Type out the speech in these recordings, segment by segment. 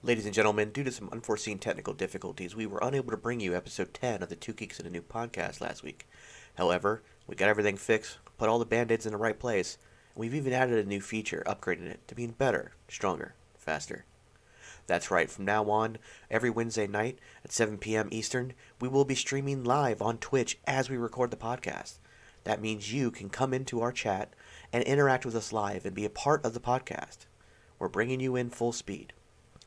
Ladies and gentlemen, due to some unforeseen technical difficulties, we were unable to bring you episode 10 of the Two Geeks and a Noob podcast last week. However, we got everything fixed, put all the band-aids in the right place, and we've even added a new feature, upgrading it to being better, stronger, faster. That's right, from now on, every Wednesday night at 7 p.m. Eastern, we will be streaming live on Twitch as we record the podcast. That means you can come into our chat and interact with us live and be a part of the podcast. We're bringing you in full speed.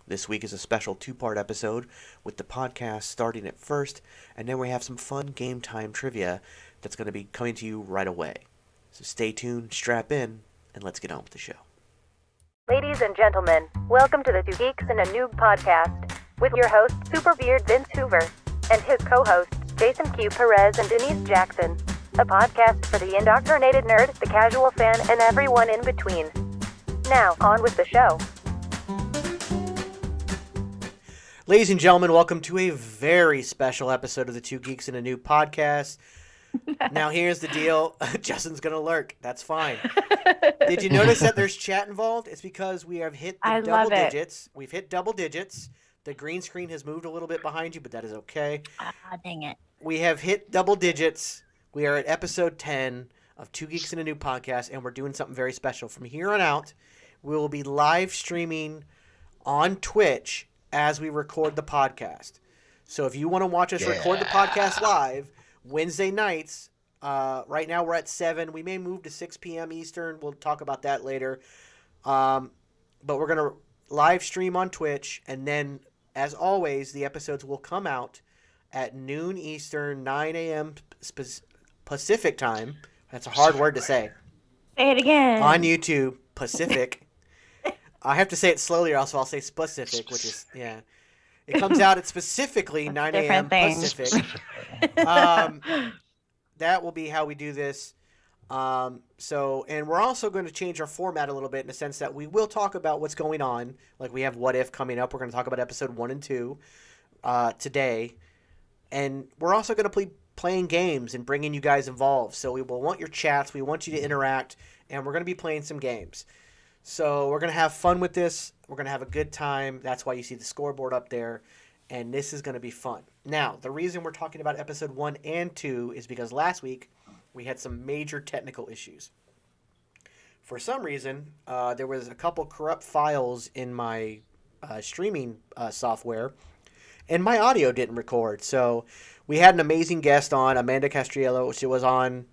This week is a special two-part episode with the podcast starting at first, and then we have some fun game time trivia that's going to be coming to you right away. So stay tuned, strap in, and let's get on with the show. Ladies and gentlemen, welcome to the Two Geeks and a Noob podcast with your host, Super Beard Vince Hoover, and his co-hosts, Jason Q. Perez and Denise Jackson. A podcast for the indoctrinated nerd, the casual fan, and everyone in between. Now, on with the show. Ladies and gentlemen, welcome to a very special episode of the Two Geeks and a Noob podcast. Now, here's the deal. Justin's going to lurk. That's fine. Did you notice that there's chat involved? It's because we have hit the double digits. We've hit double digits. The green screen has moved a little bit behind you, but that is okay. Dang it. We have hit double digits. We are at episode 10 of Two Geeks and a Noob podcast, and we're doing something very special. From here on out, we will be live streaming on Twitch as we record the podcast. So if you want to watch us record the podcast live, Wednesday nights, right now we're at 7. We may move to 6 p.m. Eastern. We'll talk about that later. But we're going to live stream on Twitch, and then, as always, the episodes will come out at noon Eastern, 9 a.m. Pacific time. That's a hard word to say. Say it again. On YouTube, Pacific. I have to say it slowly, or else I'll say specific, which is, yeah. It comes out at specifically 9 a.m. Pacific. That will be how we do this. And we're also going to change our format a little bit in the sense that we will talk about what's going on. Like we have What If coming up. We're going to talk about episode 1 and 2 today. And we're also going to be playing games and bringing you guys involved. So we will want your chats. We want you to interact. And we're going to be playing some games. So we're going to have fun with this. We're going to have a good time. That's why you see the scoreboard up there. And this is going to be fun. Now, the reason we're talking about episode 1 and 2 is because last week we had some major technical issues. For some reason, there was a couple corrupt files in my streaming software, and my audio didn't record. So we had an amazing guest on, Amanda Castriello. She was on,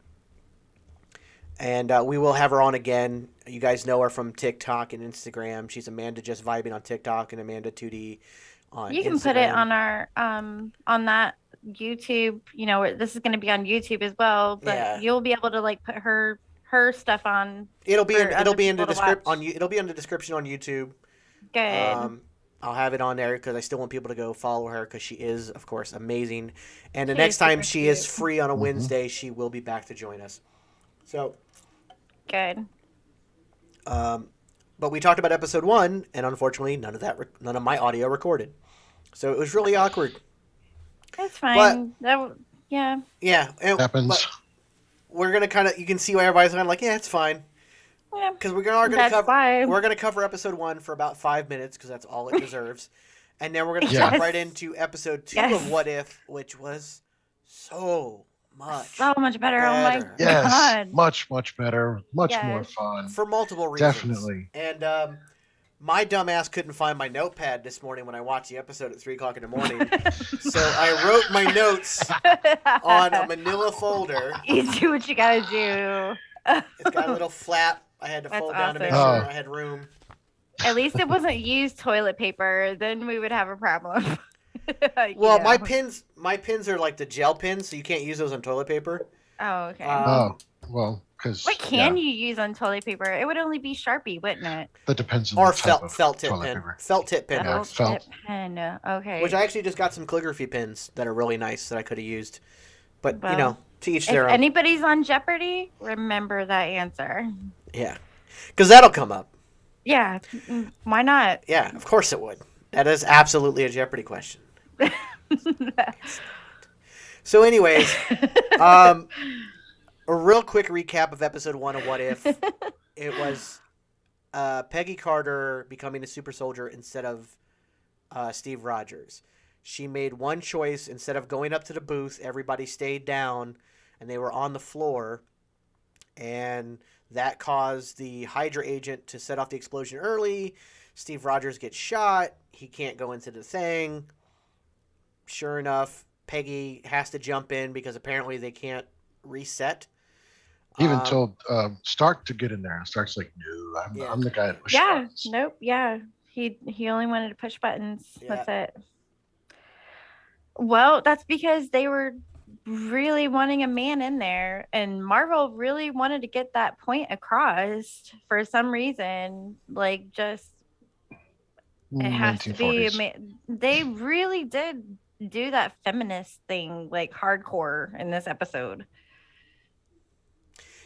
and we will have her on again. You guys know her from TikTok and Instagram. She's Amanda Just Vibing on TikTok and Amanda 2D on You can Instagram. put it on our on that YouTube. You know, this is going to be on YouTube as well, but you'll be able to like put her stuff on. It'll be in the It'll be in the description on YouTube. Good. I'll have it on there because I still want people to go follow her because she is, of course, amazing. And the She next is time super she cute. is free on a Wednesday, she will be back to join us. So, Good. but we talked about episode 1, and unfortunately, none of my audio recorded. So it was really awkward. That's fine. Yeah. Yeah, Happens. But we're gonna you can see why everybody's kind of like, yeah, it's fine. Yeah. Because we're gonna That's cover fine. we're gonna cover episode 1 for about 5 minutes because that's all it deserves, and then we're gonna Yes. jump right into episode 2 Yes. of What If, which was so much So much better. Oh my better. Yes, God. much better, much more Yes. fun. for multiple reasons. Definitely. And my dumb ass couldn't find my notepad this morning when I watched the episode at 3 o'clock in the morning, so I wrote my notes on a manila folder. You do what you gotta do. It's got a little flap. I had to That's fold down to make awesome. sure I had room. At least it wasn't used toilet paper. Then we would have a problem. You Well, know. my pins are like the gel pins, so you can't use those on toilet paper. Oh, okay. Oh, well, because What can you use on toilet paper? It would only be Sharpie, wouldn't it? That depends on Or the type of felt tip toilet pen. paper. Felt tip pen. Yeah, Felt felt. tip pen. Okay. Which I actually just got some calligraphy pins that are really nice that I could have used. But, you Well, know, to each if their own. anybody's on Jeopardy, remember that answer. Yeah. Because that'll come up. Yeah. Why not? Yeah, of course it would. That is absolutely a Jeopardy question. So anyways, a real quick recap of episode 1 of What If. It was Peggy Carter becoming a super soldier instead of Steve Rogers. She made one choice. Instead of going up to the booth, everybody stayed down, and they were on the floor. And that caused the Hydra agent to set off the explosion early. Steve Rogers gets shot. He can't go into the thing. Sure enough, Peggy has to jump in because apparently they can't reset. He even told Stark to get in there. And Stark's like, no, I'm the guy that pushes buttons. Nope, yeah. He only wanted to push buttons. Yeah. That's it. Well, that's because they were really wanting a man in there, and Marvel really wanted to get that point across for some reason. Like, just it has 1940s. To be. They really did do that feminist thing like hardcore in this episode.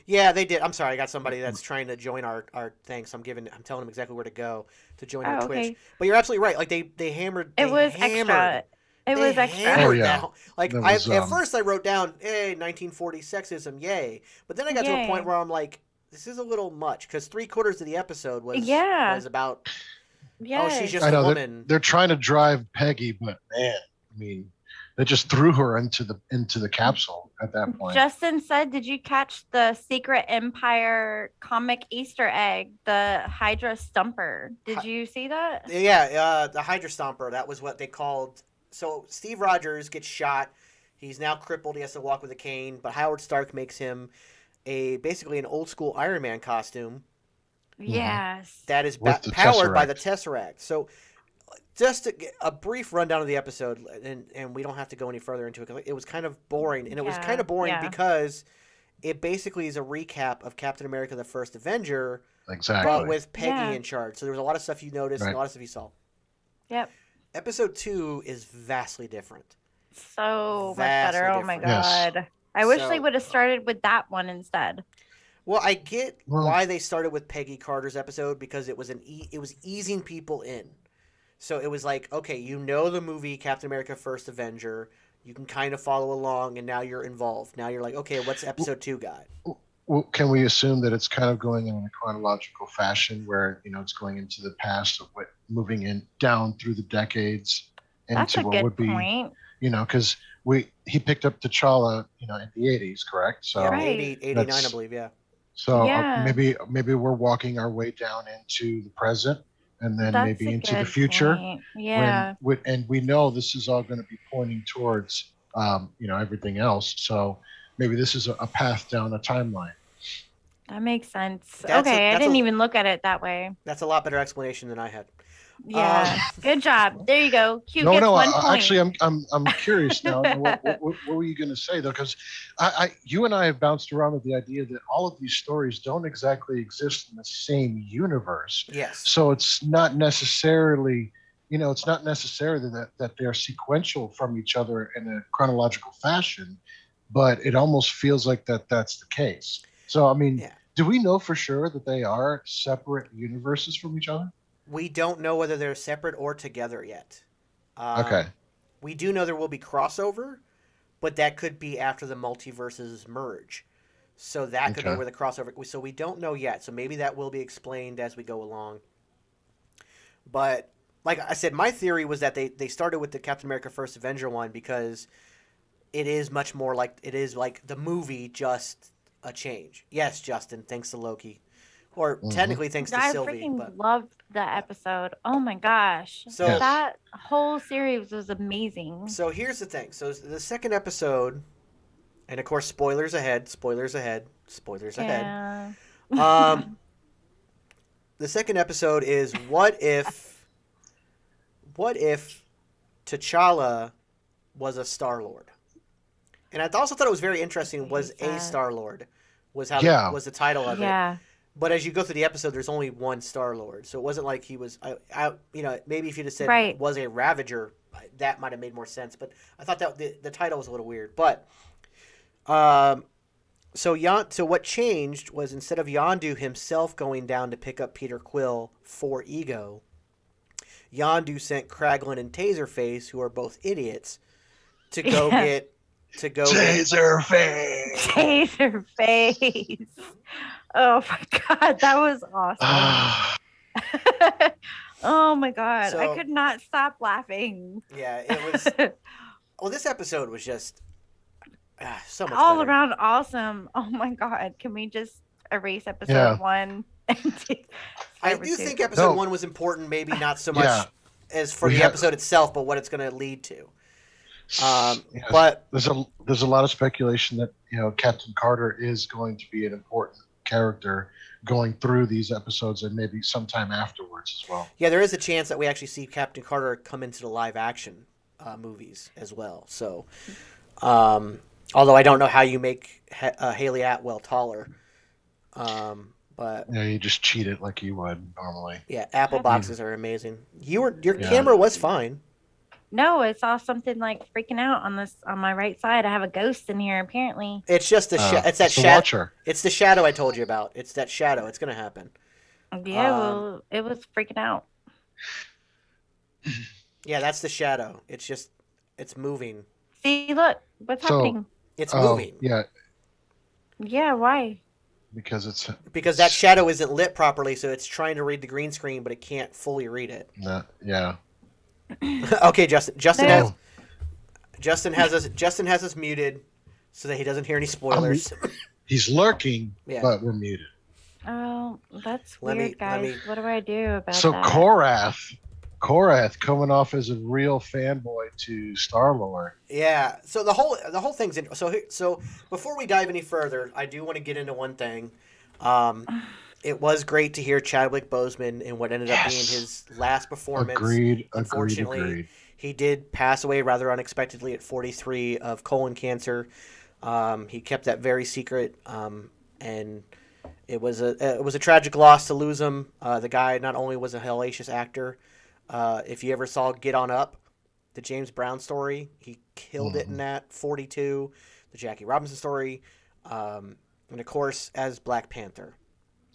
Yeah, they did. I'm sorry, I got somebody that's trying to join our thing, so I'm telling them exactly where to go to join our Twitch. Okay. But you're absolutely right. Like they hammered. It was extra. It was extra. Oh yeah. Like was, at first I wrote down, "Hey, 1940 sexism, yay!" But then I got to a point where I'm like, "This is a little much," because 3/4 of the episode was about. Oh, she's just a woman. They're trying to drive Peggy, but man, I mean, they just threw her into the capsule at that point. Justin said, "Did you catch the Secret Empire comic Easter egg, the Hydra Stumper? Did you see that?" Yeah, the Hydra Stomper. That was what they called. So Steve Rogers gets shot. He's now crippled. He has to walk with a cane. But Howard Stark makes him basically an old school Iron Man costume. Yes. That is powered by the Tesseract. So just a brief rundown of the episode, and we don't have to go any further into it because it was kind of boring. And it was kind of boring because it basically is a recap of Captain America: The First Avenger, but with Peggy in charge. So there was a lot of stuff you noticed and a lot of stuff you saw. Yep. Episode 2 is vastly different. So much better. Oh my God. Yes. I wish they would have started with that one instead. Well, I get why they started with Peggy Carter's episode because it was it was easing people in. So it was like, okay, you know the movie Captain America: First Avenger. You can kind of follow along, and now you're involved. Now you're like, okay, what's episode 2 got? Well, can we assume that it's kind of going in a chronological fashion where, it's going into the past of what moving in down through the decades into what would be, point. Because he picked up T'Challa, in the 80s, correct? So 89, I believe, yeah. So maybe we're walking our way down into the present and then maybe into the future. Point. Yeah. And we know this is all going to be pointing towards, everything else. So maybe this is a path down a timeline. That makes sense. I didn't even look at it that way. That's a lot better explanation than I had. Yeah, good job. There you go. Q gets 1 point. Actually, I'm curious now. what were you going to say though? Because you and I have bounced around with the idea that all of these stories don't exactly exist in the same universe. Yes. So it's not necessarily, that they're sequential from each other in a chronological fashion, but it almost feels like that's the case. So I mean, do we know for sure that they are separate universes from each other? We don't know whether they're separate or together yet. Okay. We do know there will be crossover, but that could be after the multiverses merge. So that could be where the crossover... So we don't know yet. So maybe that will be explained as we go along. But like I said, my theory was that they started with the Captain America First Avenger one because it is much more like... It is like the movie, just a change. Yes, Justin, thanks to Loki. Or technically thanks to Sylvie. I freaking loved that episode. Oh my gosh. So that whole series was amazing. So here's the thing. So the second episode, and of course spoilers ahead. Yeah. The second episode is what if T'Challa was a Star-Lord? And I also thought it was very interesting, was a Star-Lord was the title of it. But as you go through the episode, there's only one Star-Lord. So it wasn't like he was, maybe if you'd have said was a Ravager, that might have made more sense. But I thought that the title was a little weird. But so what changed was instead of Yondu himself going down to pick up Peter Quill for Ego, Yondu sent Kraglin and Taserface, who are both idiots, to go get Taserface. Oh my God, that was awesome. Oh my god, I So- could not stop laughing. Yeah, it was. Well, this episode was just so much All better. around awesome. Oh my god, can we just erase episode Yeah. 1 and I start with do 2? think episode No. 1 was important, maybe not so much Yeah. as for We the have- episode itself, but what it's going to lead to. Yeah, But there's a lot of speculation that Captain Carter is going to be an important character going through these episodes and maybe sometime afterwards as well. yeah, there is a chance that we actually see Captain Carter come into the live action movies as well. So, although I don't know how you make Haley Atwell taller, but You just cheat it like you would normally. yeah, Apple boxes are amazing. Your Yeah. camera was fine. No, I saw something like freaking out on my right side. I have a ghost in here apparently. It's just the it's that the shadow. Watcher. It's the shadow I told you about. It's that shadow. It's going to happen. Yeah, well, it was freaking out. Yeah, that's the shadow. It's moving. See, look, what's So- happening? It's Oh, moving yeah, Yeah, why? because it's because that shadow isn't lit properly, so it's trying to read the green screen, but it can't fully read it. yeah. Okay, Justin. No. Justin has us muted so that he doesn't hear any spoilers. He's lurking, Yeah. but we're muted. Oh, that's Let weird, me- guys. What do I do about So that? Korath coming off as a real fanboy to Star-Lord. Yeah. So the whole thing's in. So before we dive any further, I do want to get into one thing. It was great to hear Chadwick Boseman in what ended up being Yes. his last performance. Agreed. Unfortunately, he did pass away rather unexpectedly at 43 of colon cancer. He kept that very secret, and it was a tragic loss to lose him. The guy not only was a hellacious actor. If you ever saw Get On Up, the James Brown story, he killed it in that. 42, the Jackie Robinson story, and of course as Black Panther.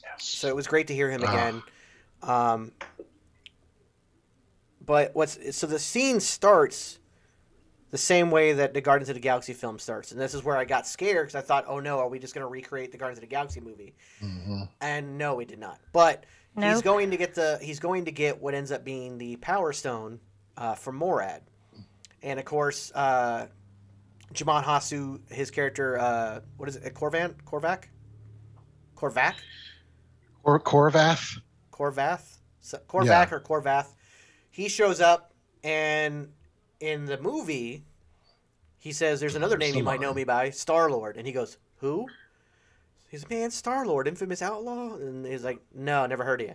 Yes. So it was great to hear him again. But so the scene starts the same way that the Guardians of the Galaxy film starts, and this is where I got scared because I thought, oh no, are we just going to recreate the Guardians of the Galaxy movie? Mhm. And no, we did not. But he's Nope. going to get what ends up being the Power Stone from Morad, and of course, Jamon Hasu, his character, what is it, Korvac, Korvath. Korvac Yeah. or Korvath. He shows up, and in the movie, he says, "There's another name you might know me by, Star-Lord," and he goes, "Who?" He's, "Man, Star-Lord, infamous outlaw," and he's like, "No, never heard of you."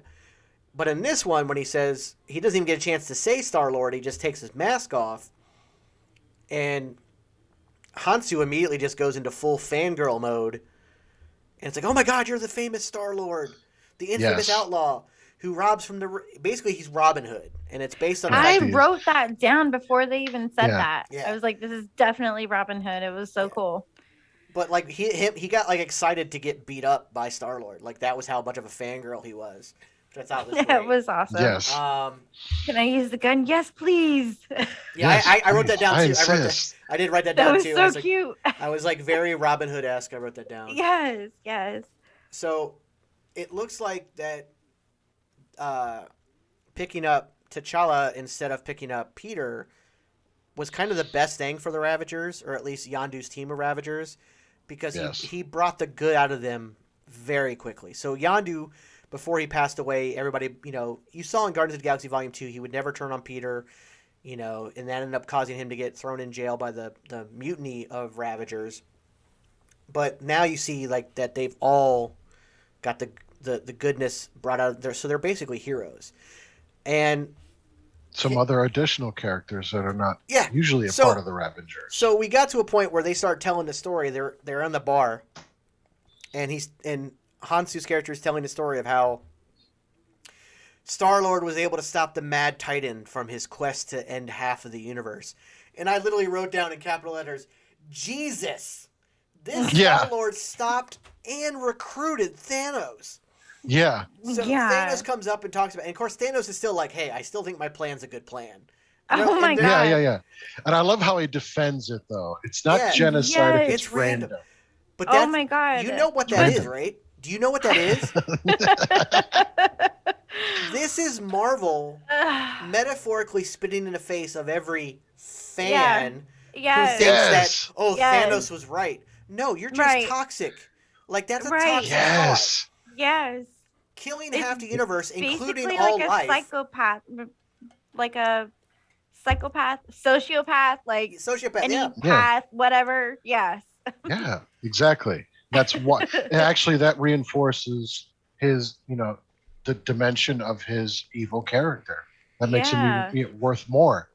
But in this one, when he says, he doesn't even get a chance to say Star-Lord, he just takes his mask off, and Hansu immediately just goes into full fangirl mode, and it's like, "Oh my God, you're the famous Star-Lord, the infamous Yes. outlaw who robs from the..." Basically, he's Robin Hood, and it's based on the I fact Dude. wrote that down before they even said Yeah. that. Yeah. I was like, this is definitely Robin Hood. It was so Yeah. cool. But like he got like excited to get beat up by Star-Lord. Like that was how much of a fangirl he was. Which I thought was great. It was awesome. Yes. Can I use the gun? Yes, please. Yeah, Yes, I wrote that down I too. insist. I did write that That down was too. so like, cute. I was like very Robin Hood-esque. I wrote that down. Yes, yes. So it looks like that picking up T'Challa instead of picking up Peter was kind of the best thing for the Ravagers, or at least Yondu's team of Ravagers, because Yes. he brought the good out of them very quickly. So Yondu, before he passed away, everybody, you saw in Guardians of the Galaxy Volume 2, he would never turn on Peter, and that ended up causing him to get thrown in jail by the mutiny of Ravagers. But now you see like that they've all got the goodness brought out of there, so they're basically heroes. And Some other additional characters that are not Yeah, usually a so- part of the Ravengers. so we got to a point where they start telling the story. They're on the bar, and Hansu's character is telling the story of how Star-Lord was able to stop the Mad Titan from his quest to end half of the universe. And I literally wrote down in capital letters, Jesus, this Yeah. Star-Lord stopped and recruited Thanos. Yeah. So Yeah. Thanos comes up and talks about, and of course Thanos is still like, "Hey, I still think my plan's a good plan." Oh my and God. Yeah. And I love how he defends it, though. It's not Yeah. genocide if Yes. it's It's random. random. But Oh that's, my God. you know what that is, Random. right? Do you know what that is? This is Marvel metaphorically spitting in the face of every fan who Yes. thinks that, Yes. oh, Yes. Thanos was right. No, you're just Right. toxic. Like, that's a Right. toxic thought. Yes. Yes. Killing It's half the universe, including basically all like a life. psychopath, like a psychopath, sociopath, like Sociopath, any yeah. path, whatever. Yes. Yeah, exactly. That's what, and actually, that reinforces his, the dimension of his evil character. That makes Yeah. him even worth more,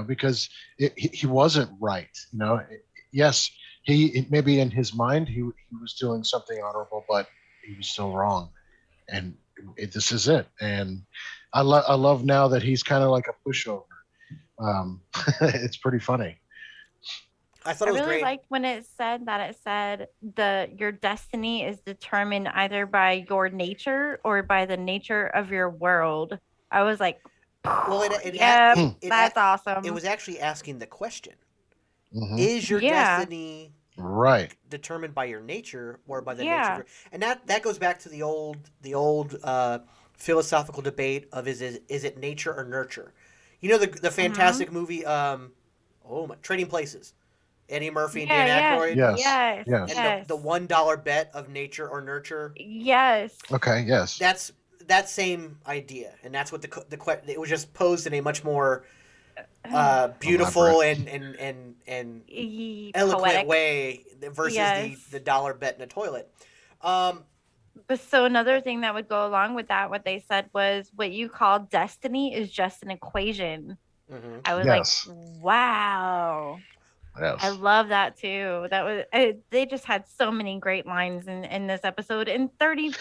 because he wasn't right. Yes, maybe in his mind he was doing something honorable, but he was still wrong. And this is it. And I love now that he's kind of like a pushover. It's pretty funny. I thought I it was really great. liked when it said your destiny is determined either by your nature or by the nature of your world. I was like, Well, yep, that's awesome. It was actually asking the question: Mhm. Is your Yeah. destiny Right. determined by your nature or by the Yeah. nature of your... And that goes back to the old philosophical debate of is it nature or nurture? You know the fantastic movie Trading Places, Eddie Murphy and Dan Aykroyd, Yes. Yes. Yes. and Yes. the $1 bet of nature or nurture. Yes. Okay. Yes. That's that same idea, and that's what it was just posed in a much more beautiful and eloquent Poetic. way versus Yes. the dollar bet in a toilet. But so another thing that would go along with that, what they said was what you call destiny is just an equation. Mhm. I was Yes. like, wow. Yes. I love that too. That was they just had so many great lines in this episode in 30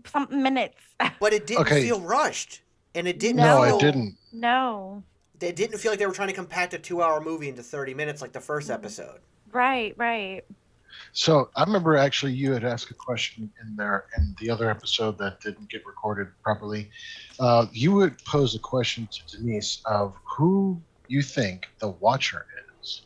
something minutes. But it didn't Okay. feel rushed, and it didn't. No, feel, it didn't. No. It didn't feel like they were trying to compact a 2-hour movie into 30 minutes like the first episode. Right, right. So I remember actually you had asked a question in there in the other episode that didn't get recorded properly. You would pose a question to Denise of who you think the Watcher is.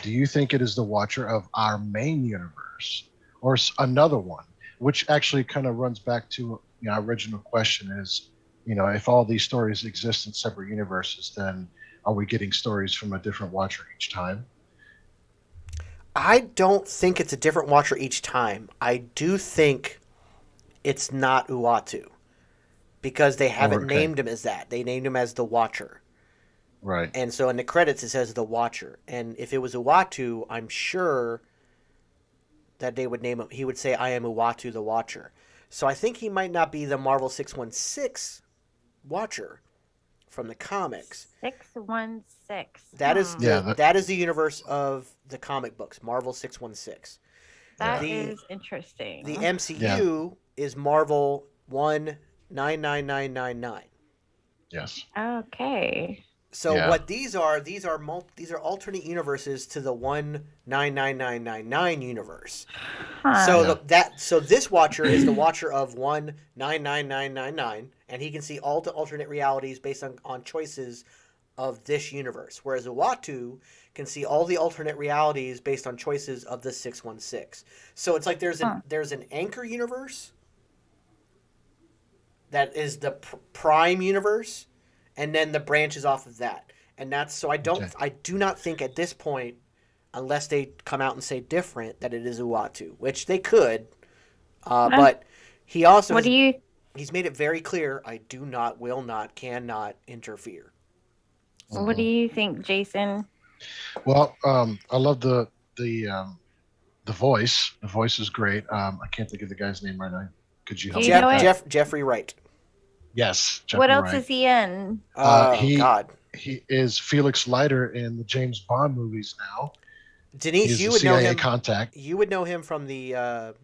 Do you think it is the Watcher of our main universe or another one? Which actually kind of runs back to our original question is, if all these stories exist in separate universes, then are we getting stories from a different Watcher each time? I don't think it's a different Watcher each time. I do think it's not Uatu because they haven't Okay. named him as that. They named him as the Watcher. Right. And so in the credits it says the Watcher. And if it was Uatu, I'm sure that they would name him. He would say, "I am Uatu the Watcher." So I think he might not be the Marvel 616 Watcher from the comics. 616. That is Yeah, that is the universe of the comic books, Marvel 616. That The- is interesting. The MCU is Marvel 199999. Yes. Okay. So Yeah. what these are alternate universes to the 199999 universe. Huh. So so this Watcher is the Watcher of 199999, and he can see all the alternate realities based on choices of this universe. Whereas Uatu can see all the alternate realities based on choices of the 616. So it's like there's an anchor universe that is the prime universe, and then the branches off of that. And that's so I do not think at this point, unless they come out and say different, that it is Uatu, which they could. But he also he's made it very clear, I do not, will not, cannot interfere. What do you think, Jason? Well, I love the voice. The voice is great. I can't think of the guy's name right now. Could you help Do me? you know it? Jeffrey Wright. Yes. What Jeffrey else Wright. is he in? God. He is Felix Leiter in the James Bond movies now. Denise, He's you the would know CIA him. contact. You would know him from the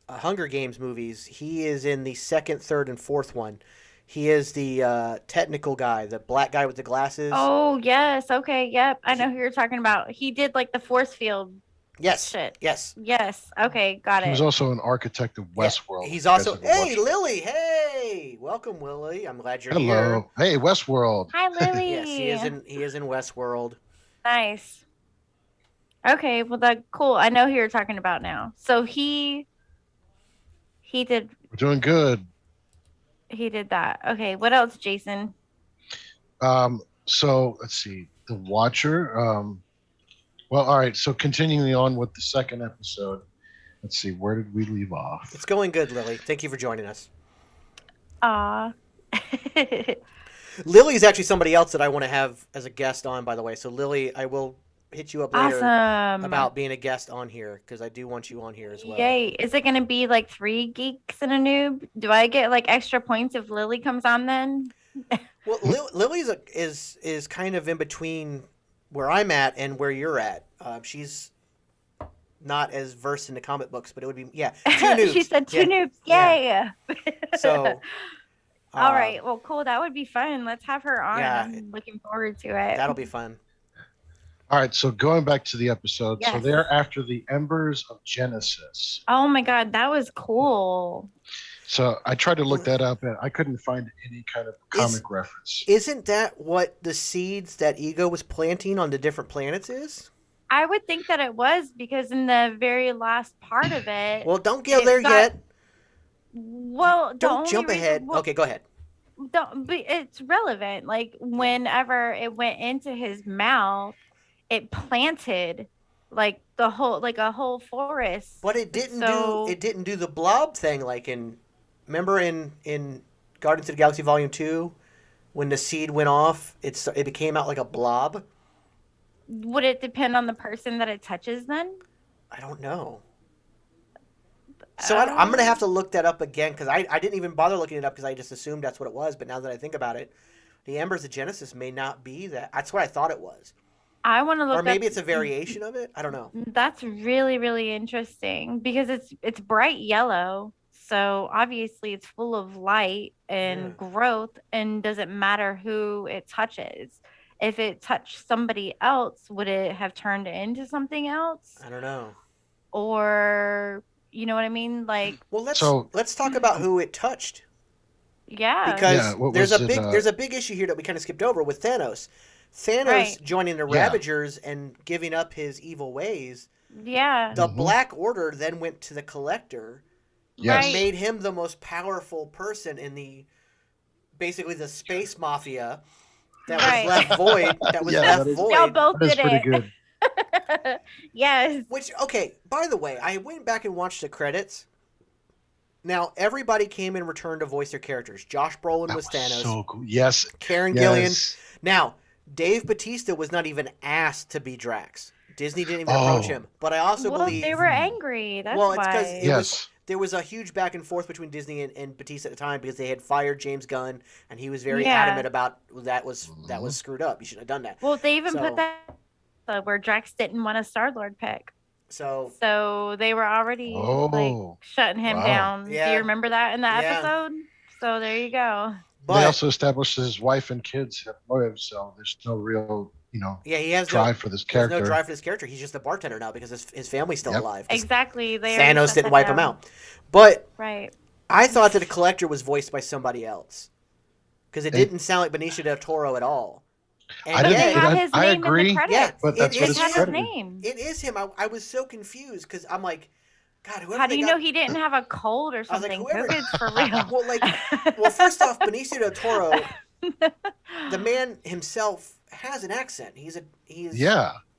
Hunger Games movies. He is in the second, third, and fourth one. He is the technical guy, the black guy with the glasses. Oh, yes. Okay. Yep. I know who you're talking about. He did like the force field yes. shit. Yes. Yes. Okay. Got He it. was also an architect of Yeah. Westworld. He's also You guys have hey watched- Lily, hey, welcome Lily. I'm glad you're Hello. Hey, Westworld. Hi, Lily. here. Yes, he is in Westworld. Nice. Okay. Well, cool. I know who you're talking about now. So he did. We're doing good. He did that. Okay, what else, Jason? So let's see. The Watcher. Well, all right. So continuing on with the second episode. Let's see. Where did we leave off? It's going good, Lily. Thank you for joining us. Aw. Lily is actually somebody else that I want to have as a guest on, by the way. So, Lily, I will hit you up later Awesome. about being a guest on here because I do want you on here as well. Yay. Is it going to be like 3 geeks and a noob? Do I get like extra points if Lily comes on then? Well, Lily's is kind of in between where I'm at and where you're at. She's not as versed in the comic books, but it would be, 2 noobs. She said 2 noobs. Yay. So... All right. Well, cool. That would be fun. Let's have her on. Yeah, I'm looking forward to it. That'll be fun. All right. So going back to the episode. Yes. So they're after the embers of Genesis. Oh my God. That was cool. So I tried to look that up and I couldn't find any kind of comic reference. Isn't that what the seeds that Ego was planting on the different planets is? I would think that it was because in the very last part of it. Well, don't go there yet. Well, don't jump ahead. Okay, go ahead. But it's relevant. Like whenever it went into his mouth, it planted like a whole forest. But it didn't do the blob thing like remember in Guardians of the Galaxy Volume 2 when the seed went off, it became out like a blob? Would it depend on the person that it touches then? I don't know. So I'm going to have to look that up again because I didn't even bother looking it up because I just assumed that's what it was. But now that I think about it, the Embers of Genesis may not be that. That's what I thought it was. I want to look. Or maybe it's a variation of it. I don't know. That's really, really interesting because it's bright yellow. So obviously it's full of light and growth, and doesn't matter who it touches. If it touched somebody else, would it have turned into something else? I don't know. Or... You know what I mean? Like, well, let's talk about who it touched. Yeah, because there's a big issue here that we kind of skipped over with Thanos. Thanos joining the Ravagers and giving up his evil ways. Yeah. The Black Order then went to the Collector. Yes. And made him the most powerful person in basically the space mafia that was left void. That was left void. Y'all both did pretty it. Good. Yes. Which, okay, by the way, I went back and watched the credits. Now, everybody came in return to voice their characters. Josh Brolin was Thanos. So cool. Yes. Karen Gillian. Now, Dave Bautista was not even asked to be Drax. Disney didn't even approach him. But I also believe... they were angry. That's why. It's because there was a huge back and forth between Disney and Bautista at the time because they had fired James Gunn, and he was very adamant about that was screwed up. You shouldn't have done that. Well, they even put that where Drax didn't want a Star-Lord pick. So they were already shutting him down. Yeah. Do you remember that in the episode? So there you go. But they also established his wife and kids have motives, so there's no real, he has drive for this character. There's no drive for this character. He's just a bartender now because his family's still alive. Exactly. Thanos didn't wipe him out. But right. I thought that the Collector was voiced by somebody else because it didn't sound like Benicio del Toro at all. And I agree. Yeah, but that's what it's his name. It is him. I was so confused because I'm like, God, whoever. How do you know he didn't have a cold or something? COVID's for real. Well, first off, Benicio del Toro, the man himself has an accent. He has an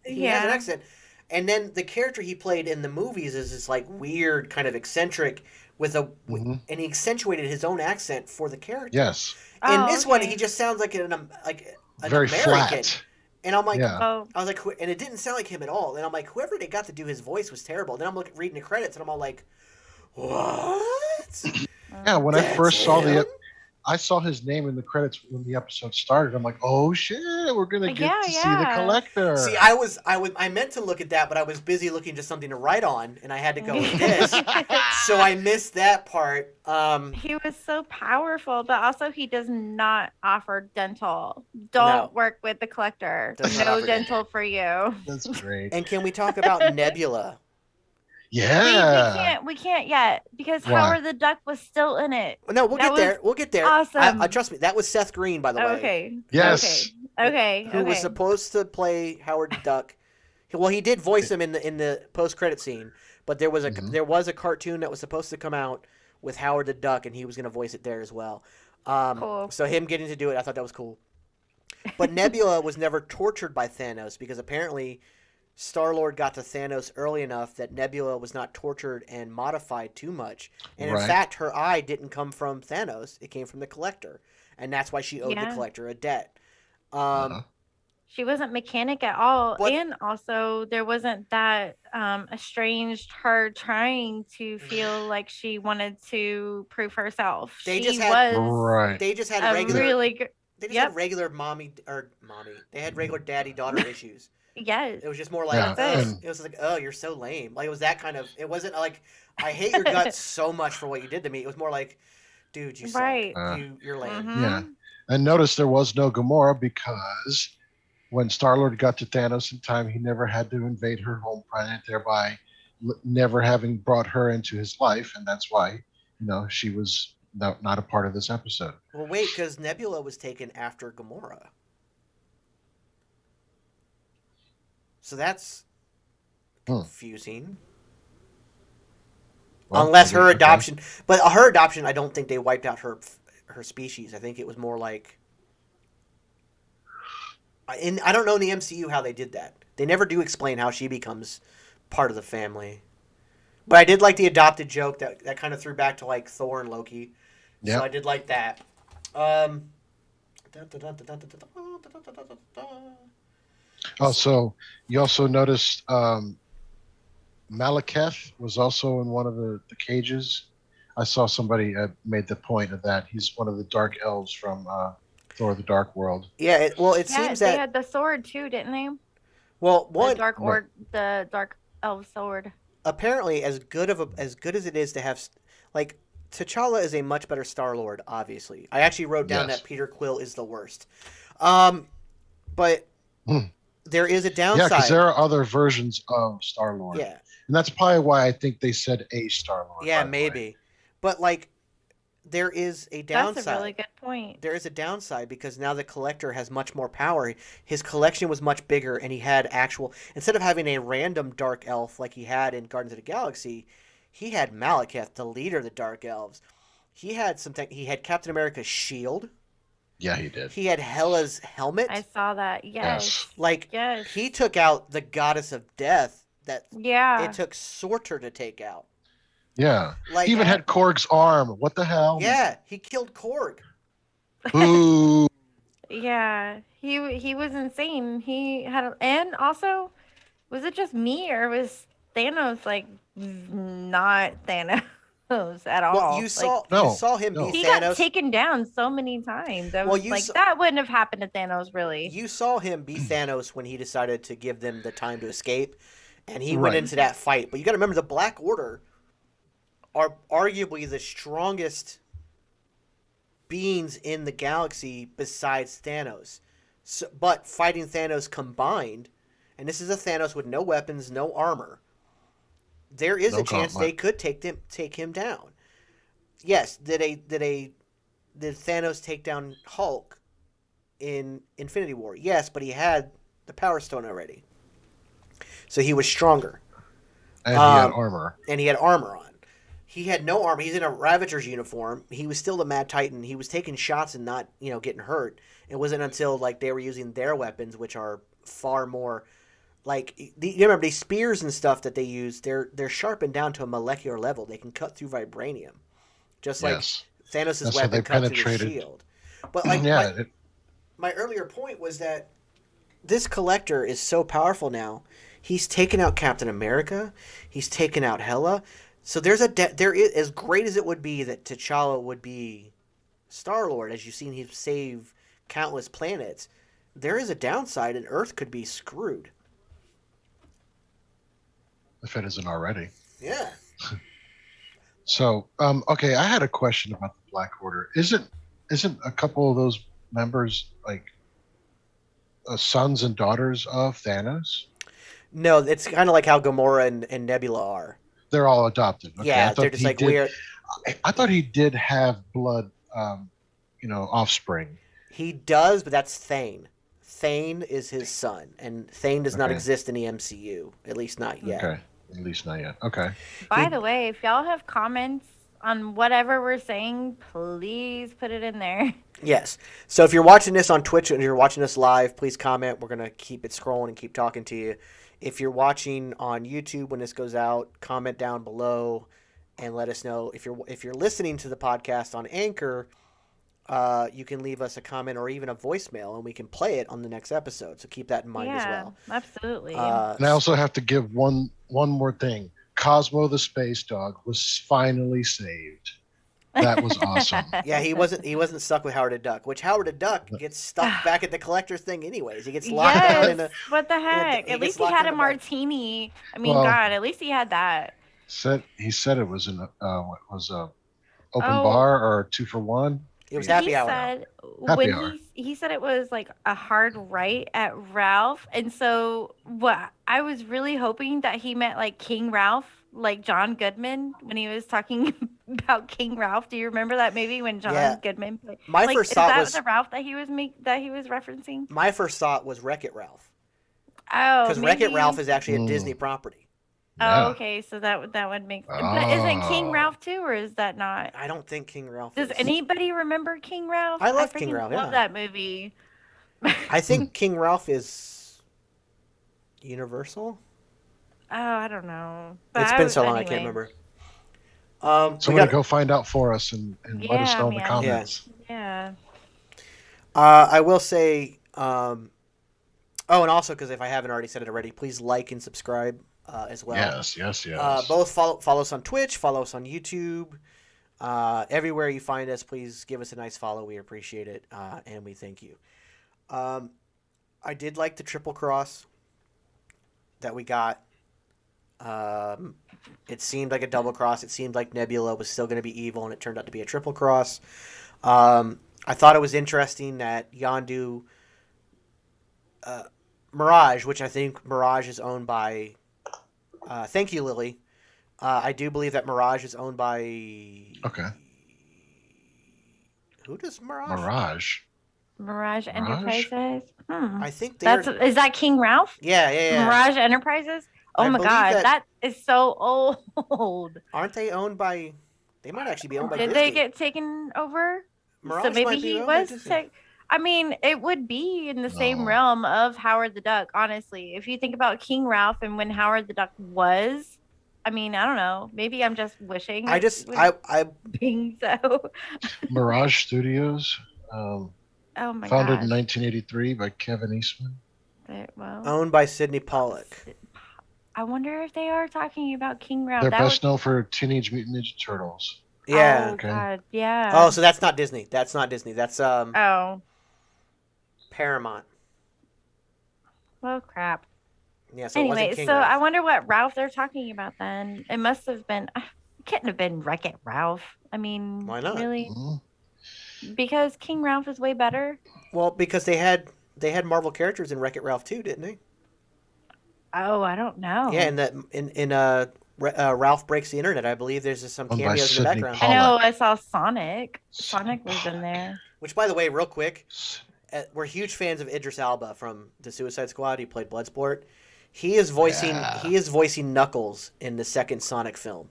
accent, and then the character he played in the movies is this like weird, kind of eccentric and he accentuated his own accent for the character. Yes. In this one, he just sounds like an very American. Flat. And I'm like, I was like, and it didn't sound like him at all. And I'm like, whoever they got to do his voice was terrible. Then I'm reading the credits, and I'm all like, what? Yeah, when I first I saw his name in the credits when the episode started. I'm like, oh shit, we're gonna get to see the Collector. See, I meant to look at that, but I was busy looking to something to write on, and I had to go with this, so I missed that part. He was so powerful, but also he does not offer dental. Don't work with the Collector. No dental for you. That's great. And can we talk about Nebula? Yeah. We can't yet because Howard the Duck was still in it. No, we'll get there. We'll get there. Awesome. Trust me, that was Seth Green, by the way. Okay. Yes. Okay. Who was supposed to play Howard the Duck? Well, he did voice him in the post-credit scene, but there was a cartoon that was supposed to come out with Howard the Duck, and he was going to voice it there as well. Cool. So him getting to do it, I thought that was cool. But Nebula was never tortured by Thanos because apparently Star-Lord got to Thanos early enough that Nebula was not tortured and modified too much. And in Right. fact, her eye didn't come from Thanos. It came from the Collector. And that's why she owed the Yeah. Collector a debt. Uh-huh. She wasn't mechanic at all. But- And also there wasn't that estranged her trying to feel like she wanted to prove herself. They she just had- was Right. They just had a regular... really good. They just Yep. had regular mommy. They had regular daddy-daughter issues. Yes. It was just more like, Yeah, That's and- it was like, oh, you're so lame. Like, it was that kind of, it wasn't like, I hate your guts so much for what you did to me. It was more like, dude, you suck. Right. You're lame. Mhm. Yeah. And notice there was no Gamora because when Star-Lord got to Thanos in time, he never had to invade her home planet, thereby never having brought her into his life. And that's why, she was not a part of this episode. Well, wait, because Nebula was taken after Gamora. So that's confusing. Well, Unless her okay. adoption, but her adoption, I don't think they wiped out her species. I think it was more like, I don't know in the MCU how they did that. They never do explain how she becomes part of the family. But I did like the adopted joke that kind of threw back to like Thor and Loki. Yep. So I did like that. Oh, so you also noticed Malekith was also in one of the cages. I saw somebody made the point of that. He's one of the dark elves from Thor: The Dark World. Yeah, it Yeah, seems they that had the sword too, didn't they? well, The one dark elf sword. apparently as good as it is to have like T'Challa is a much better Star-Lord, obviously. I actually wrote down Yes. that Peter Quill is the worst. But there is a Yeah, downside. because there are other versions of Star-Lord. Yeah. And that's probably why I think they said a Star-Lord. Yeah, by the way. maybe. But like there is a downside. That's a really good point. There is a downside because now the Collector has much more power. His collection was much bigger, and he had actual instead of having a random dark elf like he had in Guardians of the Galaxy, he had Malekith, the leader of the Dark Elves. He had something. He had Captain America's shield. Yeah, he did. He had Hela's helmet. I saw that. Yes. Like Yes. he took out the goddess of death that Yeah. it took Sorter to take out. Yeah. Like He even had Korg's arm. What the hell? yeah, he killed Korg. Boo. Yeah. He was insane. He had and also was it just me or was Thanos like not Thanos at all? Well, you saw No, you saw him no. be he Thanos. got taken down so many times. I Well, was you like, saw- that wouldn't have happened to Thanos, really. You saw him be Thanos when he decided to give them the time to escape, and he went Right. into that fight. But you got to remember, the Black Order are arguably the strongest beings in the galaxy besides Thanos. So, but fighting Thanos combined, and this is a Thanos with no weapons, no armor. There is No a chance gauntlet. they could take him down. Yes, did Thanos take down Hulk in Infinity War? Yes, but he had the Power Stone already, so he was stronger, And he had armor. and he had armor on. He had no armor. He's in a Ravager's uniform. He was still the Mad Titan. He was taking shots and not, getting hurt. It wasn't until like they were using their weapons, which are far more like you remember these spears and stuff that they use. They're sharpened down to a molecular level. They can cut through vibranium, just like Yes. Thanos' That's how weapon they cut through his penetrated. shield. But like Yeah. my earlier point was that this Collector is so powerful now. He's taken out Captain America. He's taken out Hela. So there is as great as it would be that T'Challa would be Star-Lord, as you've seen him save countless planets. There is a downside, and Earth could be screwed. If it isn't already. Yeah. So, okay, I had a question about the Black Order. Isn't a couple of those members like sons and daughters of Thanos? No, it's kind of like how Gamora and Nebula are. They're all adopted. Okay, I Yeah, thought they're just he like did- weird. I thought he did have blood, offspring. He does, but that's Thane. Thane is his son, and Thane does not Okay. exist in the MCU, at least not yet. Okay, at least not yet. Okay. By the way, if y'all have comments on whatever we're saying, please put it in there. Yes. So if you're watching this on Twitch and you're watching this live, please comment. We're gonna keep it scrolling and keep talking to you. If you're watching on YouTube when this goes out, comment down below and let us know. If you're listening to the podcast on Anchor, you can leave us a comment or even a voicemail, and we can play it on the next episode. So keep that in mind as well. Absolutely. And I also have to give one more thing. Cosmo the space dog was finally saved. That was awesome. Yeah, he wasn't stuck with Howard the Duck, which Howard the Duck gets stuck back at the collector's thing anyways. He gets locked down in a. What the heck? At least he had a martini. I mean, God, at least he had that. He said it was an open bar or 2 for 1. It was happy hour. Said Happy hour. He said it was like a hard right at Ralph, and so what I was really hoping that he meant like King Ralph, like John Goodman when he was talking about King Ralph. Do you remember that movie when John Goodman played? My first thought was the Ralph that he was referencing. My first thought was Wreck-It Ralph. Oh, because Wreck-It Ralph is actually a Disney property. Oh, okay, so that would make sense. But isn't King Ralph too, or is that not? I don't think King Ralph. Does anybody remember King Ralph? I love King Ralph. Love that movie. I think King Ralph is Universal. Oh, I don't know. But It's been so long, I can't remember. Somebody go find out for us and let us know in the comments. Yeah. I will say, and also because if I haven't already said it already, please like and subscribe as well. Yes. Both follow us on Twitch, follow us on YouTube. Everywhere you find us, please give us a nice follow. We appreciate it, and we thank you. I did like the triple cross that we got. It seemed like a double cross. It seemed like Nebula was still going to be evil, and it turned out to be a triple cross. I thought it was interesting that Yondu, Mirage, which I think Mirage is owned by. Thank you, Lily. I do believe that Mirage is owned by. Okay. Who does Mirage? Mirage Enterprises. I think is that King Ralph? Yeah. Mirage Enterprises. Oh my God, that is so old. Aren't they owned by? They might actually be owned by. Disney. Did they get taken over? Mirage so maybe he was. I mean, it would be in the same realm of Howard the Duck. Honestly, if you think about King Ralph and when Howard the Duck was, I mean, I don't know. Maybe I'm just wishing. I being so. Mirage Studios. Oh my Founded in 1983 by Kevin Eastman. Owned by Sidney Pollack. I wonder if they are talking about King Ralph. They're best known for Teenage Mutant Ninja Turtles. Yeah. Oh, okay. God, yeah. Oh, so that's not Disney. That's Paramount. Well, crap. Yeah. So anyway, King so Ralph. I wonder what Ralph they're talking about then. It must have been. It couldn't have been Wreck-It Ralph. I mean, why not? Really? Because King Ralph is way better. Well, because they had Marvel characters in Wreck-It Ralph too, didn't they? Oh, I don't know. Yeah, in Ralph Breaks the Internet, I believe there's some cameos in the background. I know. I saw Sonic. Sonic was in there. Which, by the way, real quick, we're huge fans of Idris Elba from the Suicide Squad. He played Bloodsport. He is voicing Knuckles in the second Sonic film,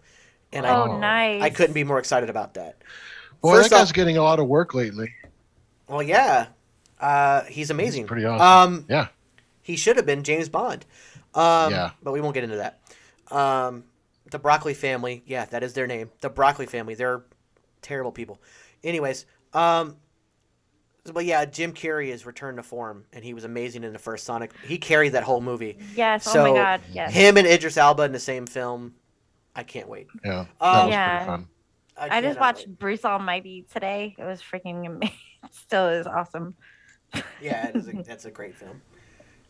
and nice! I couldn't be more excited about that. Boy, that guy's getting a lot of work lately. Well, yeah, he's amazing. He's pretty awesome. Yeah, he should have been James Bond. But we won't get into that. The Broccoli family, yeah, that is their name. The Broccoli family, they're terrible people. Anyways, but yeah, Jim Carrey has returned to form, and he was amazing in the first Sonic. He carried that whole movie. Yes, so oh my God, yes. Him and Idris Elba in the same film, I can't wait. Yeah, that was pretty fun. I just watched Bruce Almighty today. It was freaking amazing. Still is awesome. Yeah, that's a great film.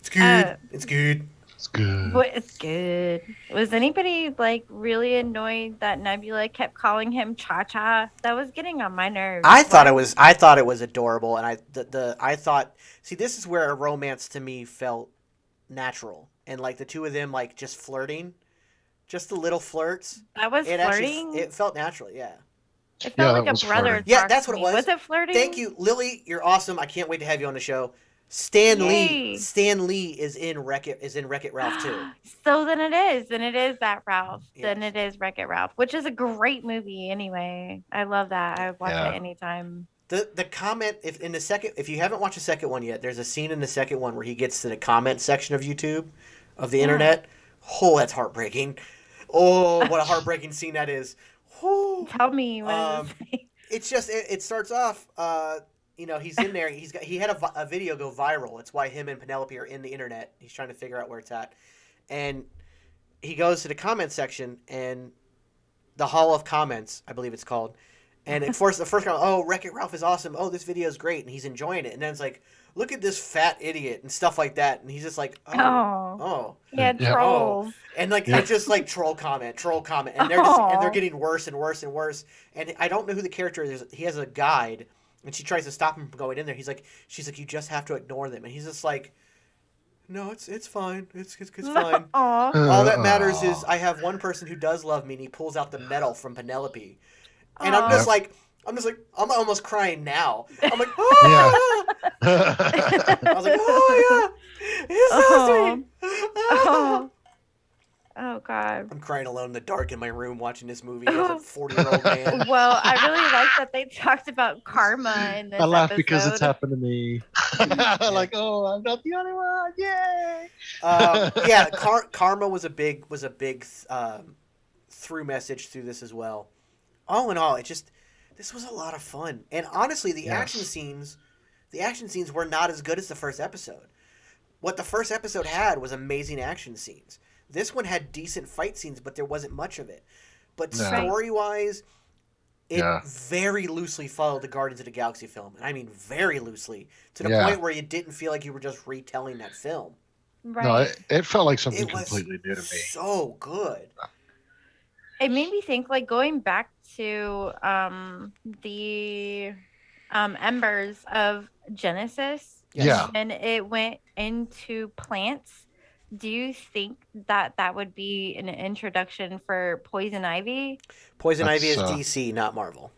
It's good. It's good. It's good. It's good. Was anybody like really annoyed that Nebula kept calling him Cha Cha? That was getting on my nerves. I thought it was adorable, and I thought, see, this is where a romance to me felt natural, and like the two of them like just flirting, just the little flirts. That was flirting. It felt natural, yeah. It felt like a brother. Yeah, that's what it was. Was it flirting? Thank you, Lily. You're awesome. I can't wait to have you on the show. Yay. Stan Lee is in Wreck-It Ralph too. So then it is. Then it is that Ralph. Then Yes. it is Wreck-It Ralph, which is a great movie anyway. I love that. I would watch Yeah. it anytime. The comment if you haven't watched the second one yet, there's a scene in the second one where he gets to the comment section of YouTube, of the internet. Oh, that's heartbreaking. Oh, what a heartbreaking scene that is. Whew. Tell me what does it say? It's just it starts off. He's in there. He had a video go viral. It's why him and Penelope are in the internet. He's trying to figure out where it's at, and he goes to the comment section and the Hall of Comments, I believe it's called. And the first comment, oh, Wreck-It Ralph is awesome. Oh, this video is great, and he's enjoying it. And then it's like, look at this fat idiot and stuff like that. And he's just like, oh. Yeah, Yeah. trolls. And like it's just like troll comment, and they're getting worse and worse and worse. And I don't know who the character is. He has a guide, and she tries to stop him from going in there. She's like, you just have to ignore them. And he's just like, no, it's fine. It's fine. Aw. All that matters is I have one person who does love me, and he pulls out the medal from Penelope. And I'm just like, I'm almost crying now. I'm like, oh, yeah. I was like, oh, yeah. It's so sweet. Oh, God. I'm crying alone in the dark in my room watching this movie as a 40-year-old man. Well, I really like that they talked about karma in this I laugh episode. because it's happened to me. Like, oh, I'm not the only one. Yay! Yeah, karma was a big through message through this as well. All in all, this was a lot of fun. And honestly, the action scenes were not as good as the first episode. What the first episode had was amazing action scenes. This one had decent fight scenes, but there wasn't much of it. But story-wise, it very loosely followed the Guardians of the Galaxy film. And I mean very loosely. To the point where you didn't feel like you were just retelling that film. Right. No, it felt like something completely new to me. So good. It made me think, like, going back to the embers of Genesis. Yeah. And it went into plants. Do you think that would be an introduction for Poison Ivy? Poison Ivy is DC, not Marvel.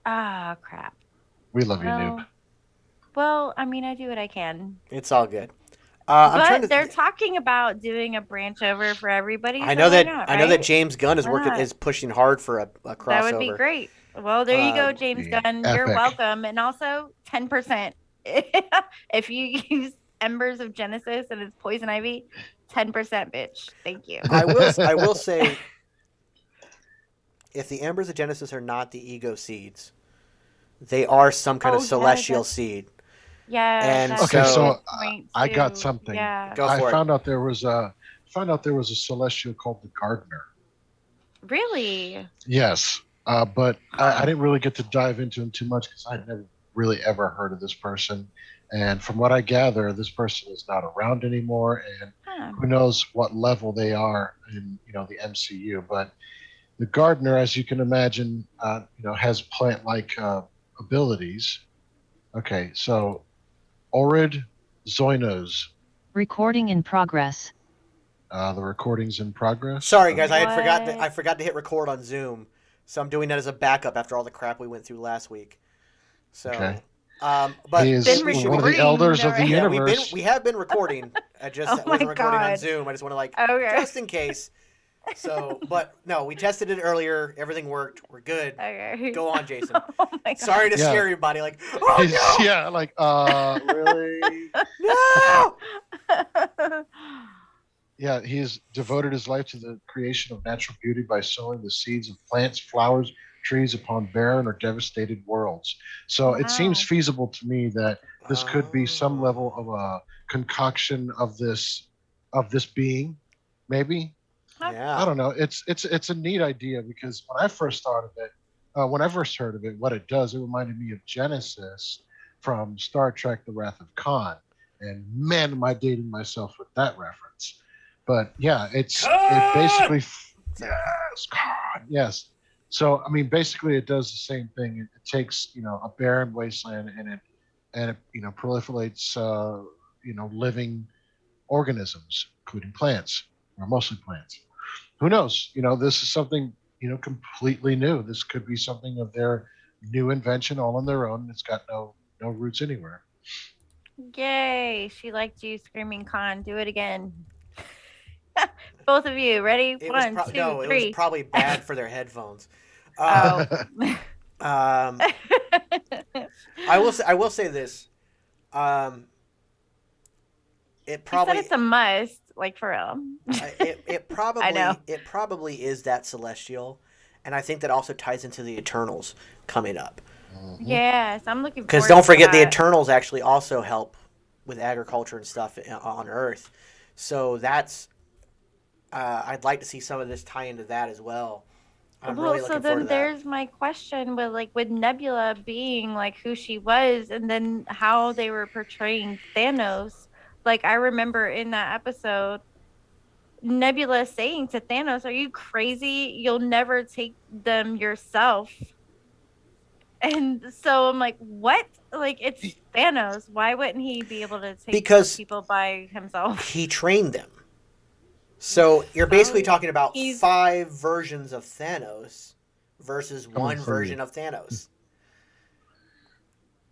Ah, crap. We love you, Noob. Well, I mean, I do what I can. It's all good. But they're talking about doing a branch over for everybody. I know that James Gunn is pushing hard for a crossover. That would be great. Well, there you go, James Gunn. Epic. You're welcome. And also 10%. If you use Embers of Genesis and it's Poison Ivy, 10%, bitch. Thank you. I will say, if the Embers of Genesis are not the ego seeds, they are some kind of celestial seed. Yeah. And okay, so point I got too. something. Yeah. Go for I it. found out there was a celestial called the Gardener. Really? Yes, but I didn't really get to dive into him too much because I'd never really ever heard of this person. And from what I gather, this person is not around anymore, and who knows what level they are in the MCU. But the Gardener, as you can imagine, has plant-like abilities. Okay, so Orid Zoinos. Recording in progress. The recording's in progress. Sorry, guys, I forgot to hit record on Zoom, so I'm doing that as a backup after all the crap we went through last week. So, Okay. But he is been one of the elders of the recording universe. we have been recording. I just Oh wasn't my recording on God. Zoom. I just want to Okay. just in case. So, but no, we tested it earlier. Everything worked. We're good. Okay. Go on, Jason. Oh my God. Sorry to scare everybody. Like, oh He's- no, Yeah, like really. no. Yeah, he's devoted his life to the creation of natural beauty by sowing the seeds of plants, flowers, trees upon barren or devastated worlds. So it seems Wow. feasible to me that this could be some level of a concoction of this being, maybe. Yeah. I don't know. It's a neat idea because when I first thought of it, when I first heard of it, what it does, it reminded me of Genesis from Star Trek: The Wrath of Khan. And man, am I dating myself with that reference. But yeah, it basically yes, Khan, yes. So I mean, basically, it does the same thing. It takes a barren wasteland and it proliferates living organisms, including plants, or mostly plants. Who knows? This is something completely new. This could be something of their new invention, all on their own. It's got no roots anywhere. Yay! She liked you, Screaming Con. Do it again. Both of you. Ready? It was One, two, no, it was three. probably bad for their headphones. Oh. Um, I will say this. Um, it You said probably it's a must, like for real. it probably I know. it probably is that celestial, and I think that also ties into the Eternals coming up. Yes, I'm looking Because forward don't to forget, the that. Eternals actually also help with agriculture and stuff on Earth. So that's I'd like to see some of this tie into that as well. I'm Well, really so looking forward then to that. there's my question with Nebula being like who she was, and then how they were portraying Thanos. Like I remember in that episode, Nebula saying to Thanos, "Are you crazy? You'll never take them yourself." And so I'm like, "What? Like it's Thanos. Why wouldn't he be able to take Because those people by himself?" he trained them. So you're basically So talking about he's 5 versions of Thanos versus Coming one for you. version of Thanos.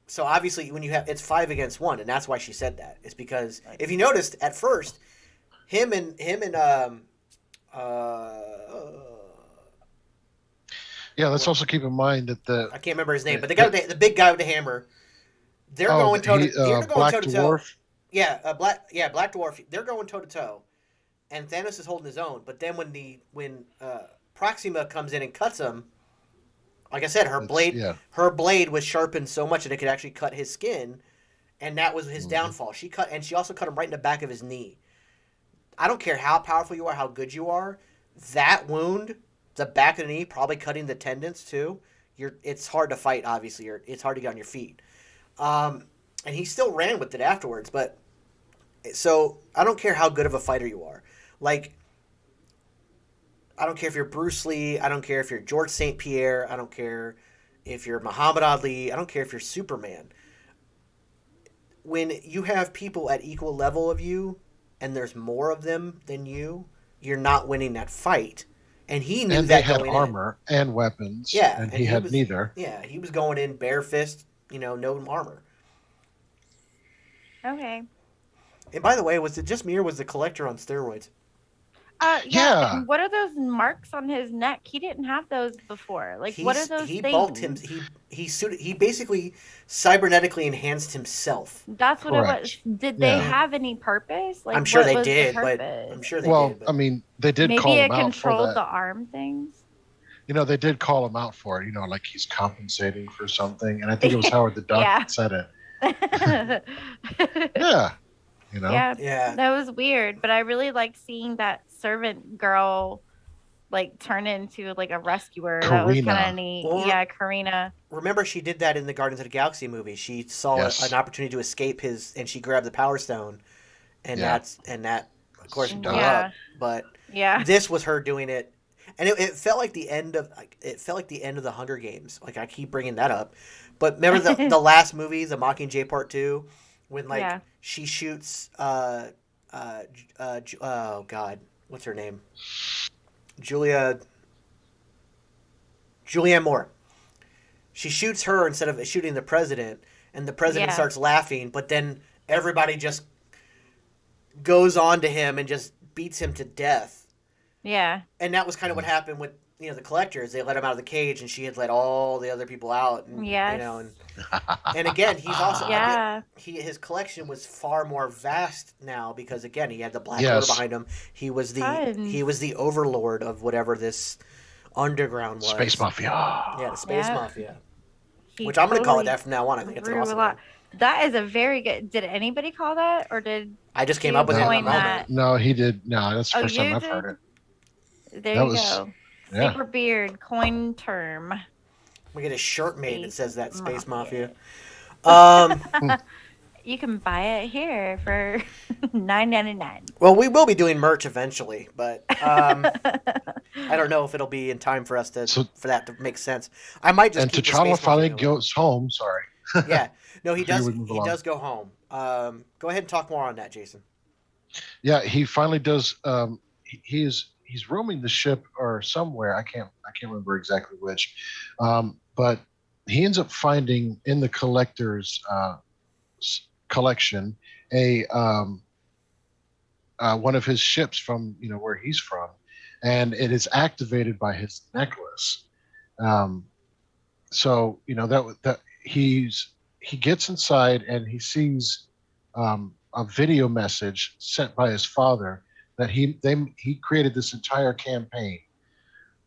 So obviously, when you have it's 5 against 1, and that's why she said that. It's because if you noticed at first, him and Yeah, let's also keep in mind that I can't remember his name, but the big guy with the hammer, they're going toe to Black toe. Dwarf. Yeah, Black Dwarf. They're going toe to toe, and Thanos is holding his own. But then when Proxima comes in and cuts him, like I said, her blade was sharpened so much that it could actually cut his skin, and that was his downfall. She also cut him right in the back of his knee. I don't care how powerful you are, how good you are, that wound, the back of the knee, probably cutting the tendons too. It's hard to fight. Obviously, it's hard to get on your feet. And he still ran with it afterwards. But so I don't care how good of a fighter you are. Like, I don't care if you're Bruce Lee. I don't care if you're George St. Pierre. I don't care if you're Muhammad Ali. I don't care if you're Superman. When you have people at equal level of you, and there's more of them than you, you're not winning that fight. And he knew And that they had going armor and weapons. Yeah, and he had neither. Yeah, he was going in bare fist, no armor. okay. And by the way, was it just me or was the Collector on steroids? Yeah. And what are those marks on his neck? He didn't have those before. Like, what are those He things? bulked him. He basically cybernetically enhanced himself. That's what Correct. it was. Did they Yeah. have any purpose? Like, I'm sure what they was the did, but purpose? I'm sure they Well, did. But I mean, they did Maybe call it him out for controlled that. the arm things. They did call him out for it. Like he's compensating for something. And I think it was Howard the Duck Yeah. that said it. Yeah. Yeah. Yeah. That was weird, but I really liked seeing that servant girl like turn into like a rescuer. That was Karina. kind of neat. Well, Yeah, Karina. Remember, she did that in the Guardians of the Galaxy movie. She saw Yes. an opportunity to escape and she grabbed the Power Stone, and Yeah. that of course She blew died. up. But Yeah. this was her doing it, and it felt like the end of the Hunger Games. Like, I keep bringing that up, but remember the last movie, the Mockingjay Part 2, when Yeah. she shoots oh God, what's her name? Julianne Moore. She shoots her instead of shooting the president, and the president Yeah. starts laughing, but then everybody just goes on to him and just beats him to death. Yeah. And that was kind of what happened with the Collectors. They let him out of the cage, and she had let all the other people out. And, Yes. and again, he's also Yeah. his collection was far more vast now because again he had the Black Yes. Order behind him. He was Tons. the overlord of whatever this underground was. Space Mafia. Yeah, the Space Yeah. Mafia. He Which I'm going to call it totally that from now on. I think it's an grew awesome a lot. name. That is a very good. Did anybody call that, or did I just came you up with it in the coin moment. that? No, he did. No, that's the Oh, first time you I've did? heard it. There That you was- go. yeah. Super beard coin term. We get a shirt made that says that Space Mafia. Mafia. You can buy it here for $9.99. Well, we will be doing merch eventually, but I don't know if it'll be in time for us for that to make sense. I might just And keep the T'Challa Space finally Mafia goes home. Sorry. Yeah, no, he Before does. we move He along. does go home. Go ahead and talk more on that, Jason. Yeah, he finally does. He's roaming the ship or somewhere. I can't remember exactly which, but he ends up finding in the Collector's collection a one of his ships from where he's from, and it is activated by his necklace. Um, so that he gets inside and he sees a video message sent by his father that he created this entire campaign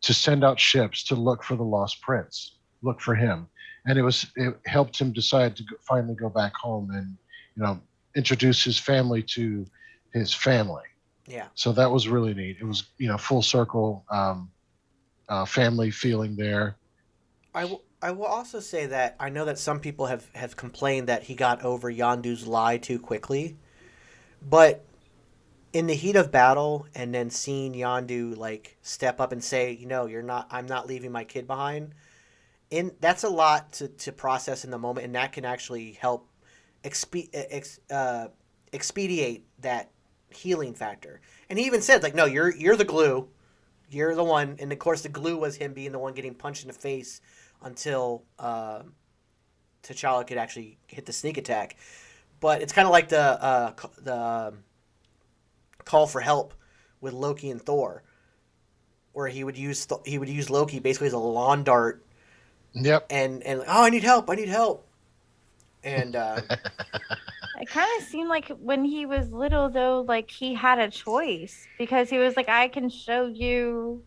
to send out ships to look for the lost prince, look for him, and it helped him decide to finally go back home and introduce his family to his family. Yeah. So that was really neat. It was full circle family feeling there. I will also say that I know that some people have complained that he got over Yondu's lie too quickly, but in the heat of battle and then seeing Yondu like step up and say, I'm not leaving my kid behind, that's a lot to process in the moment, and that can actually help expedite that healing factor. And he even said, like, no, you're the glue, you're the one, and of course the glue was him being the one getting punched in the face until T'Challa could actually hit the sneak attack. But it's kind of like the call for help with Loki and Thor, where he would use Loki basically as a lawn dart. Yep. And I need help, and It kind of seemed like when he was little, though, like he had a choice, because he was like, I can show you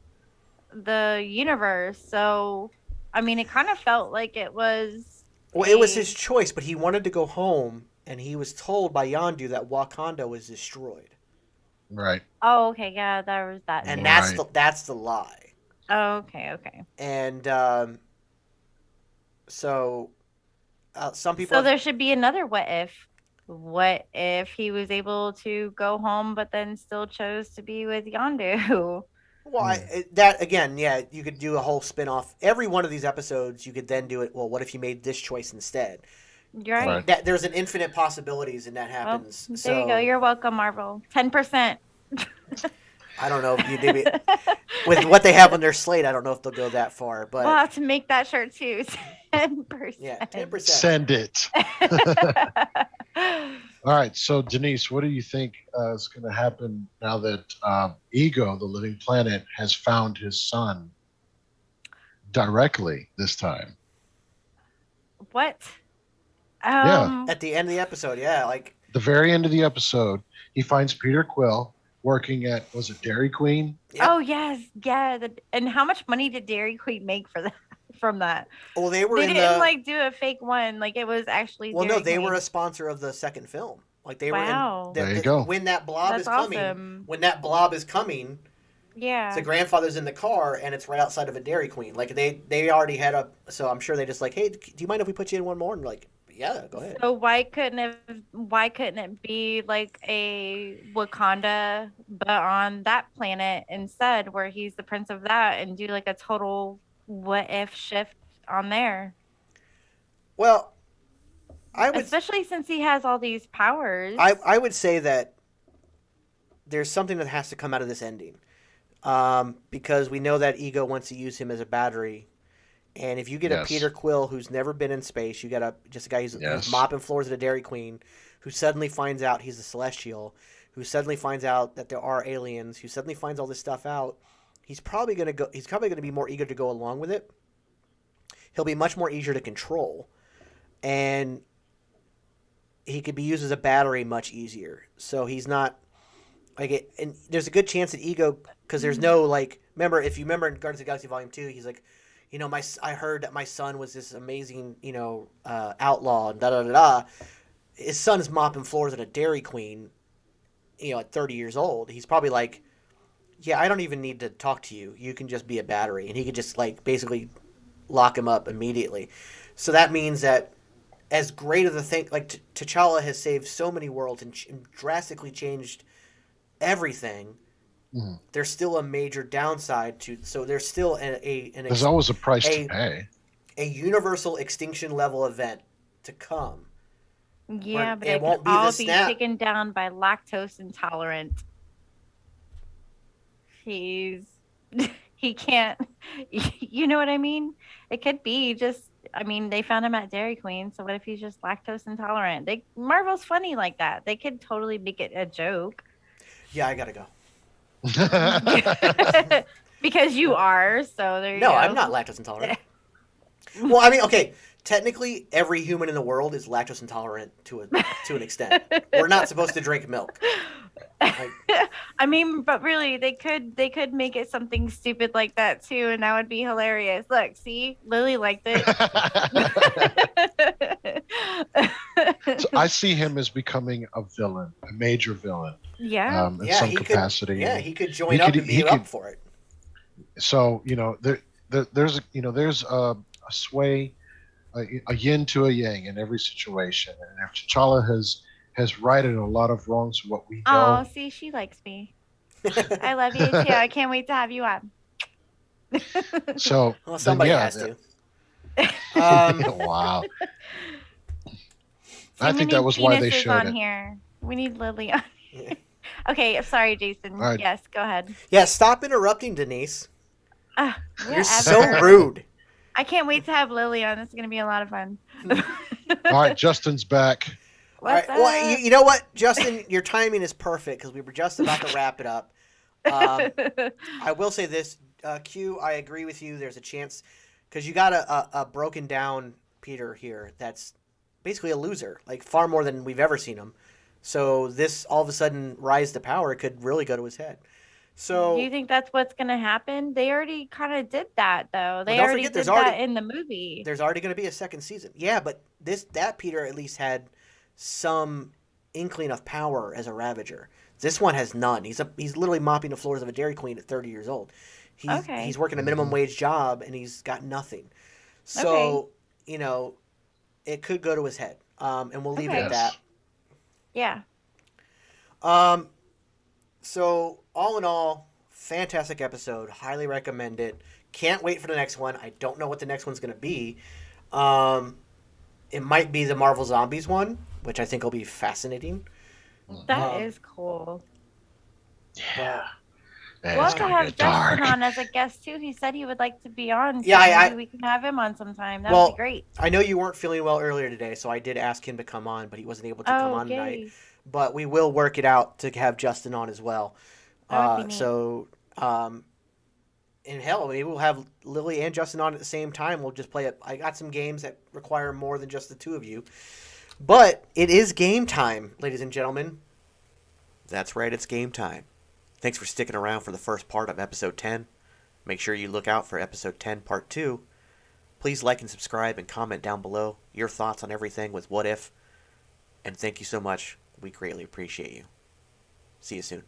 the universe. So, I mean, it kind of felt like it was. Well, it was his choice, but he wanted to go home, and he was told by Yondu that Wakanda was destroyed. Right. Oh, okay, yeah, there was that. And too. that's the lie. Oh, okay. And so some people. So there should be another what if. What if he was able to go home, but then still chose to be with Yondu? Well, that again, yeah, you could do a whole spin-off. Every one of these episodes, you could then do it. Well, what if you made this choice instead? You're right. That there's an infinite possibilities, and that happens. Well, there you go. You're welcome, Marvel. 10%. I don't know if maybe with what they have on their slate. I don't know if they'll go that far, but we'll have to make that shirt too. 10%. Yeah, 10%. Send it. All right. So, Denise, what do you think is going to happen now that Ego, the living planet, has found his son directly this time? What? Yeah. At the end of the episode, yeah, like the very end of the episode, he finds Peter Quill working at, was it Dairy Queen? Yep. Oh yes, yeah. And how much money did Dairy Queen make from that? Well, they didn't like do a fake one. Like it was actually. Well, Dairy no, they Queen. were a sponsor of the second film. Like they were. There you go. When that blob That's is coming, awesome. when that blob is coming, yeah. the grandfather's in the car and it's right outside of a Dairy Queen. Like they already had a. So I'm sure they just like, hey, do you mind if we put you in one more? And like, yeah, go ahead. So why couldn't it be like a Wakanda, but on that planet instead, where he's the prince of that, and do like a total what if shift on there? Well, I would, especially since he has all these powers. I would say that there's something that has to come out of this ending, because we know that Ego wants to use him as a battery. And if you get a Peter Quill who's never been in space, you got just a guy who's mopping floors at a Dairy Queen, who suddenly finds out he's a Celestial, who suddenly finds out that there are aliens, who suddenly finds all this stuff out. He's probably gonna be more eager to go along with it. He'll be much more easier to control, and he could be used as a battery much easier. So he's not like it. And there's a good chance that Ego, because there's no like. If you remember in Guardians of the Galaxy Volume 2, he's like, I heard that my son was this amazing, outlaw and da-da-da-da. His son is mopping floors at a Dairy Queen, at 30 years old. He's probably like, yeah, I don't even need to talk to you. You can just be a battery. And he could just, like, basically lock him up immediately. So that means that as great of the thing, like, T'Challa has saved so many worlds and drastically changed everything. Mm-hmm. There's still a major downside to, so there's still there's always a price to pay. A universal extinction level event to come. Yeah, but it won't all be taken down by lactose intolerant. He can't, you know what I mean? It could be just I mean, they found him at Dairy Queen, so what if he's just lactose intolerant? Marvel's funny like that. They could totally make it a joke. Yeah, I gotta go. Because you are, so there you No, go. I'm not lactose intolerant. Well, I mean, okay, technically every human in the world is lactose intolerant to an extent. We're not supposed to drink milk. Like, I mean, but really, they could make it something stupid like that too, and that would be hilarious. Look, see, Lily liked it. So I see him as becoming a villain, a major villain. Yeah. In yeah, some he capacity. could. Yeah, he could join up and be up for it. So there's a sway, a yin to a yang in every situation, and if T'Challa has righted a lot of wrongs, what we know. Oh, see, she likes me. I love you too. I can't wait to have you on. So Well, somebody then, has to. Wow. See, I think that was why they penises showed on it. here. We need Lily on here. Okay, sorry, Jason. All right. Yes, go ahead. Yeah, stop interrupting, Denise. You're You're so rude. I can't wait to have Lily on. This is going to be a lot of fun. All right, Justin's back. All right. Well, you know what, Justin, your timing is perfect because we were just about to wrap it up. I will say this, Q. I agree with you. There's a chance because you got a broken down Peter here. That's basically a loser, like far more than we've ever seen him. So this all of a sudden rise to power could really go to his head. So Do you think that's what's going to happen? They already kind of did that, though. They don't already forget, did that in the movie. There's already going to be a second season. Yeah, but that Peter at least had some inkling of power as a Ravager. This one has none. He's literally mopping the floors of a Dairy Queen at 30 years old. He's working a minimum wage job and he's got nothing. So, it could go to his head. And we'll leave it at that. Yeah. So all in all, fantastic episode. Highly recommend it. Can't wait for the next one. I don't know what the next one's going to be. It might be the Marvel Zombies one, which I think will be fascinating. That is cool. Yeah. We'll also have Justin on as a guest too. He said he would like to be on. So Yeah, maybe we can have him on sometime. That would be great. I know you weren't feeling well earlier today, so I did ask him to come on, but he wasn't able to come on tonight. But we will work it out to have Justin on as well. That would be neat. So, and hell, maybe we'll have Lily and Justin on at the same time. We'll just play it. I got some games that require more than just the two of you. But it is game time, ladies and gentlemen. That's right, it's game time. Thanks for sticking around for the first part of episode 10. Make sure you look out for episode 10, part 2. Please like and subscribe and comment down below your thoughts on everything with What If. And thank you so much. We greatly appreciate you. See you soon.